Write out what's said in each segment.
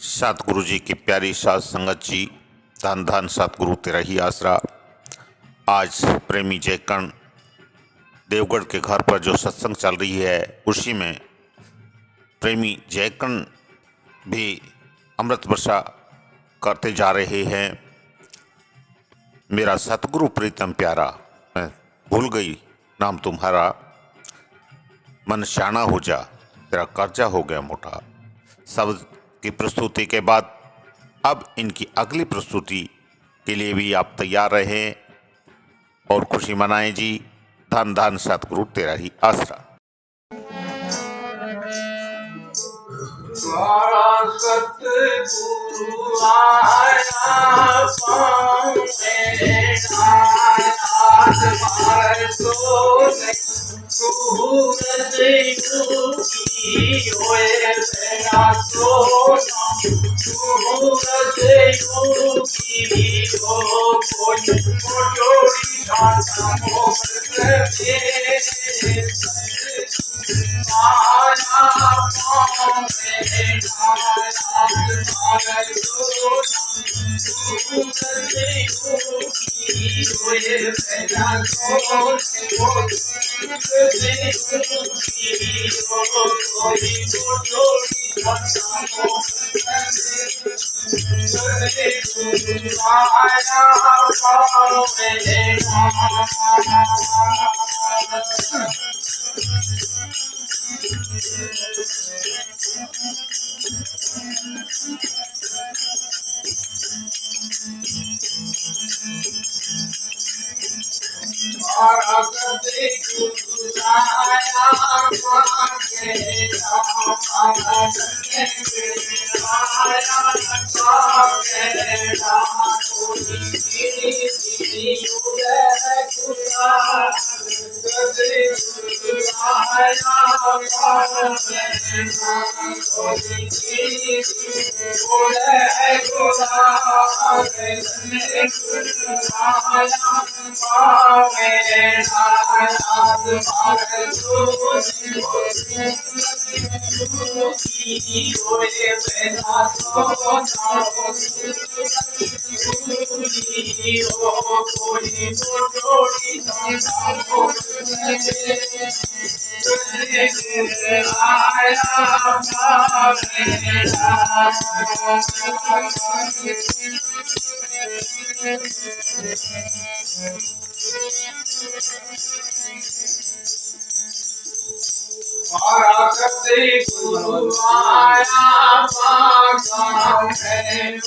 सतगुरु जी की प्यारी साध संगत जी, धन धन सतगुरु तेरा ही आसरा। आज प्रेमी जयकर्ण देवगढ़ के घर पर जो सत्संग चल रही है, उसी में प्रेमी जयकर्ण भी अमृत वर्षा करते जा रहे हैं। मेरा सतगुरु प्रीतम प्यारा, मैं भूल गई नाम तुम्हारा, मन शाना हो जा, तेरा कर्जा हो गया मोटा। शब्द की प्रस्तुति के बाद अब इनकी अगली प्रस्तुति के लिए भी आप तैयार रहें और खुशी मनाएं जी। धन धन सतगुरु तेरा ही आसरा। सतगुरु आया पाँव में सूरज की होए तेरा सोना, सूरज की हो कोई मोटोरी घाटा मोहब्बत आया पाँव में गुरु आया पाँव में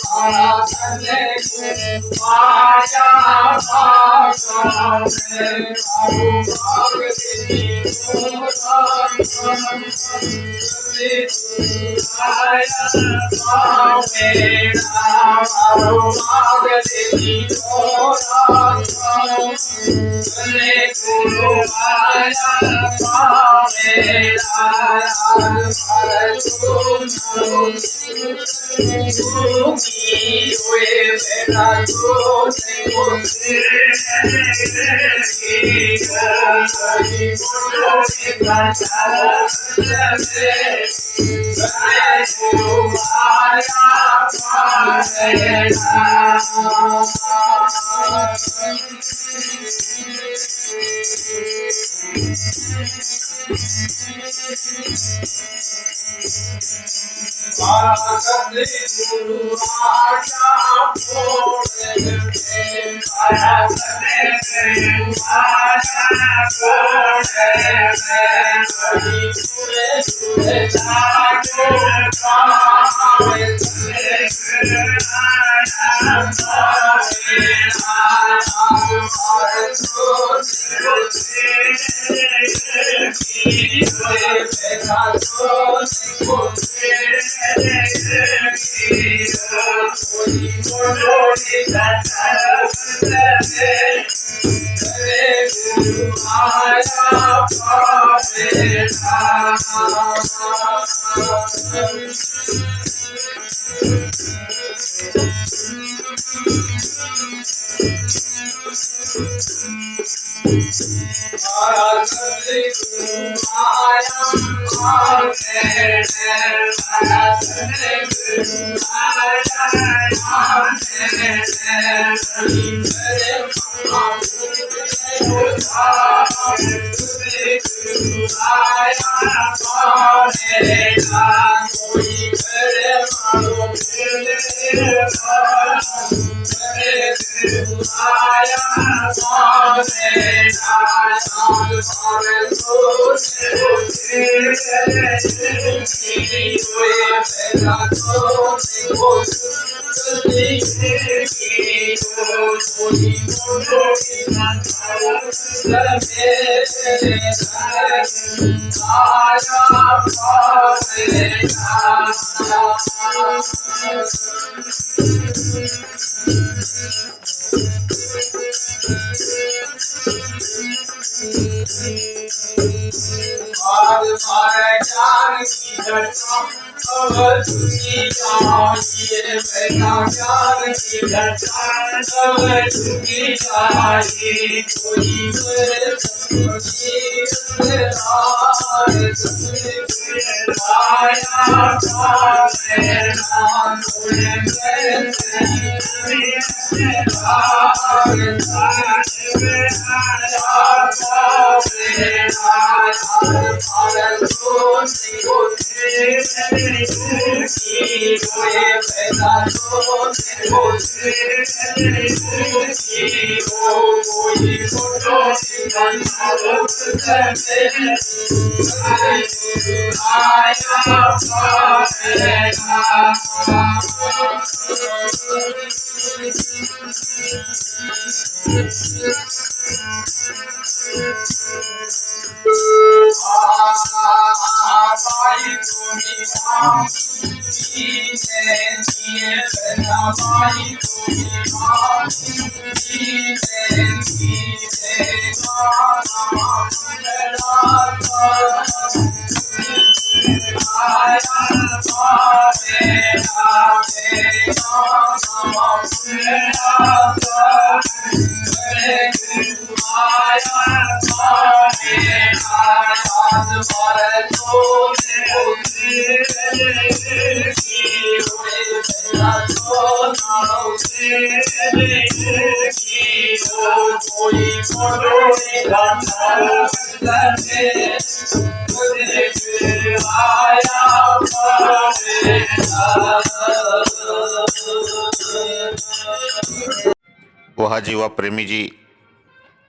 वाह जी वाह प्रेमी जी,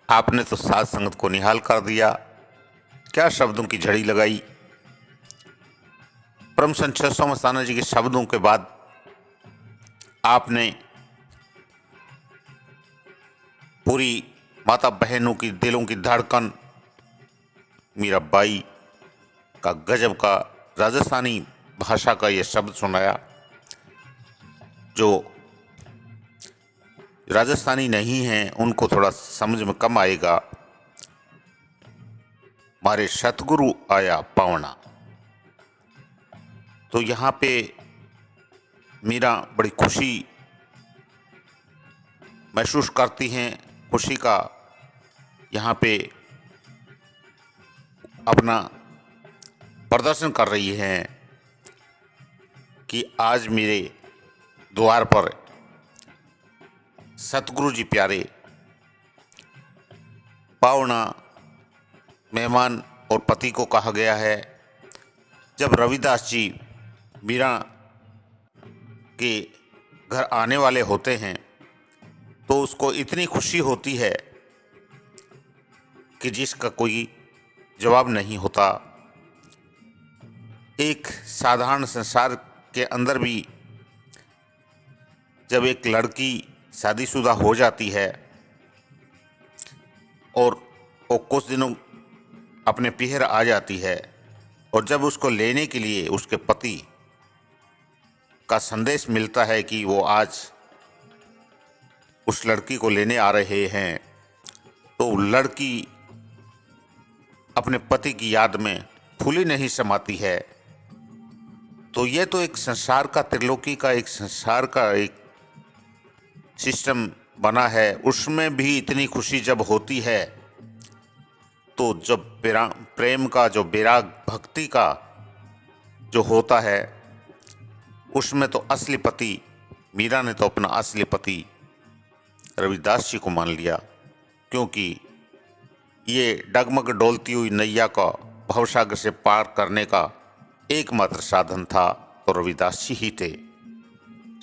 आपने तो साध संगत को निहाल कर दिया। क्या शब्दों की झड़ी लगाई। परम संत 600 मस्ताना जी के शब्दों के बाद आपने पूरी माता बहनों की दिलों की धड़कन मीराबाई का गजब का राजस्थानी भाषा का ये शब्द सुनाया। जो राजस्थानी नहीं हैं उनको थोड़ा समझ में कम आएगा। हमारे सतगुरु आया पावना, तो यहाँ पे मीरा बड़ी खुशी महसूस करती हैं। खुशी का यहाँ पे अपना प्रदर्शन कर रही हैं कि आज मेरे द्वार पर सतगुरु जी प्यारे पावना मेहमान और पति को कहा गया है। जब रविदास जी मीरा के घर आने वाले होते हैं तो उसको इतनी खुशी होती है कि जिसका कोई जवाब नहीं होता। एक साधारण संसार के अंदर भी जब एक लड़की शादीशुदा हो जाती है और वो कुछ दिनों अपने पीहर आ जाती है और जब उसको लेने के लिए उसके पति का संदेश मिलता है कि वो आज उस लड़की को लेने आ रहे हैं, तो लड़की अपने पति की याद में फूली नहीं समाती है। तो ये तो एक संसार का, त्रिलोकी का एक संसार का एक सिस्टम बना है। उसमें भी इतनी खुशी जब होती है तो जब प्रेम का जो विराग भक्ति का जो होता है उसमें तो असली पति, मीरा ने तो अपना असली पति रविदास जी को मान लिया, क्योंकि ये डगमग डोलती हुई नैया का भवसागर से पार करने का एकमात्र साधन था तो रविदास जी ही थे।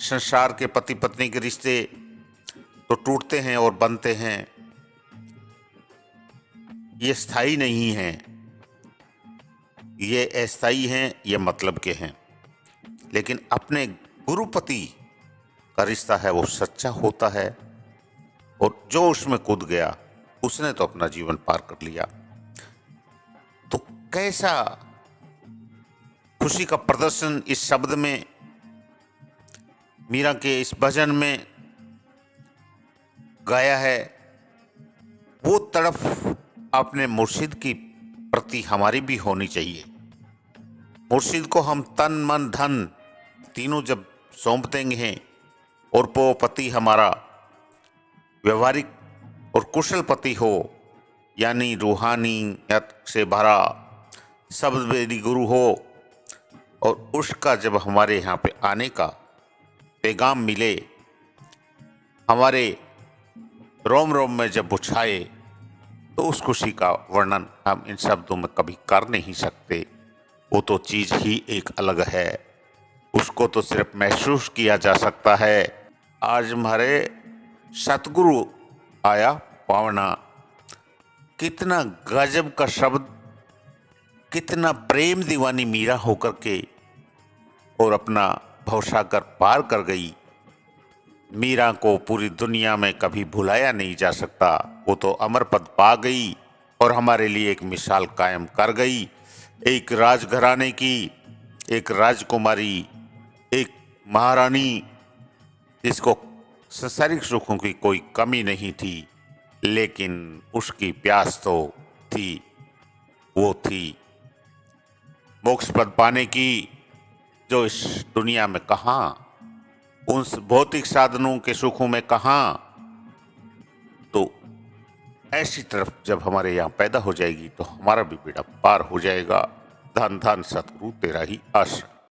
संसार के पति पत्नी के रिश्ते तो टूटते हैं और बनते हैं, ये स्थायी नहीं हैं, ये अस्थायी हैं, ये मतलब के हैं। लेकिन अपने गुरुपति का रिश्ता है वो सच्चा होता है, और जो उसमें कूद गया उसने तो अपना जीवन पार कर लिया। तो कैसा खुशी का प्रदर्शन इस शब्द में, मीरा के इस भजन में गाया है। वो तड़प अपने मुर्शिद की प्रति हमारी भी होनी चाहिए। मुर्शिद को हम तन मन धन तीनों जब सौंप देंगे और वो पति हमारा व्यवहारिक और कुशल पति हो, यानी रूहानियत से भरा शब्दवेदी गुरु हो, और उसका जब हमारे यहाँ पे आने का पैगाम मिले, हमारे रोम रोम में जब उछाए, तो उस खुशी का वर्णन हम इन शब्दों में कभी कर नहीं सकते। वो तो चीज़ ही एक अलग है, उसको तो सिर्फ महसूस किया जा सकता है। आज हमारे सतगुरु आया पावना, कितना गजब का शब्द, कितना प्रेम दीवानी मीरा होकर के और अपना भवसागर पार कर गई। मीरा को पूरी दुनिया में कभी भुलाया नहीं जा सकता। वो तो अमर पद पा गई और हमारे लिए एक मिसाल कायम कर गई। एक राजघराने की, एक राजकुमारी, एक महारानी, जिसको संसारिक सुखों की कोई कमी नहीं थी, लेकिन उसकी प्यास तो थी, वो थी मोक्ष पद पाने की, जो इस दुनिया में कहाँ, उन भौतिक साधनों के सुखों में कहाँ। तो ऐसी तरफ जब हमारे यहाँ पैदा हो जाएगी तो हमारा भी बेड़ा पार हो जाएगा। धन धन सतगुरु तेरा ही आश्रय।